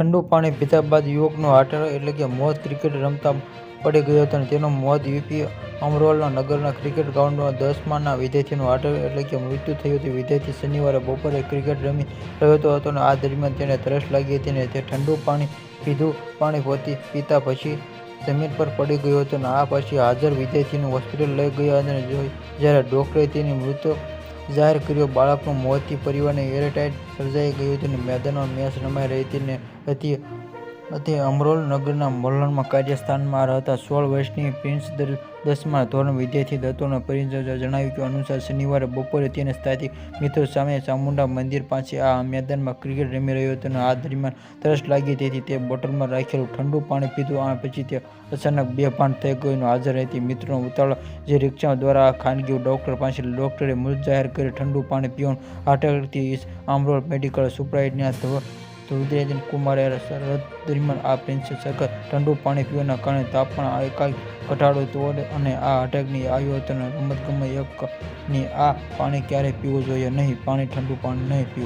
ઠંડુ પાણી પીધા બાદ યુવકનું હાર્ટ એટેક એટલે કે મોત ક્રિકેટ રમતા પડી ગયું હતું અને તેનું મોત યુપી અમરોલના નગરના ક્રિકેટ ગ્રાઉન્ડમાં 10માના વિદ્યાર્થીનું હાર્ટ એટેક એટલે કે મૃત્યુ થયું હતું. વિદ્યાર્થી શનિવારે બપોરે ક્રિકેટ રમી રહ્યો હતો અને આ દરમિયાન તેને તરસ લાગી હતી અને તે ઠંડુ પાણી પીધું. પાણી પીતા પછી જમીન પર પડી ગયો હતો અને આ પછી હાજર વિદ્યાર્થીને હોસ્પિટલ લઈ ગયા અને જ્યારે ડોક્ટરે તેની મૃત જાહેર કર્યો. બાળકનું મોતથી પરિવારને હેરાટ સર્જાઈ ગયું હતું. મેદાનમાં મેચ રમાઈ રહી હતી. અમરોલ નગરના મોહલ્લામાં કાર્યસ્થાનમાં રહેતા 16 વર્ષીય પ્રિન્સ 10મા ધોરણનો વિદ્યાર્થી હતો. પરિજનોએ જણાવ્યું અનુસાર શનિવારે બપોરે તે સ્થાનિક મિત્રો સામે ચામુંડા મંદિર પાસે આ મેદાનમાં ક્રિકેટ રમી રહ્યો હતો અને આ દરમિયાન તરસ લાગી તેથી તે બોટલમાં રાખેલું ઠંડુ પાણી પીધું. આ પછી તે અચાનક બેભાન થઈ ગયો. હાજર રહેતા મિત્રોને ઉતાવળે જે રિક્ષા દ્વારા ખાનગી ડોક્ટર પાસે ડોક્ટરે મૃત જાહેર કરી ઠંડુ પાણી પીવાનું heart એટેકથી Amrol medical superintendent Dhruvraj કુમારે રજૂ દરમિયાન આ પ્રિન્સે સખત ઠંડુ પાણી પીવાના કારણે તાપમાન એકાએક ઘટાડો થયો અને આ અટેકની આવ્યો હતો. રમતગમત એકની આ પાણી ક્યારેય પીવું જોઈએ નહીં. પાણી ઠંડુ પાણી નહીં પીવું.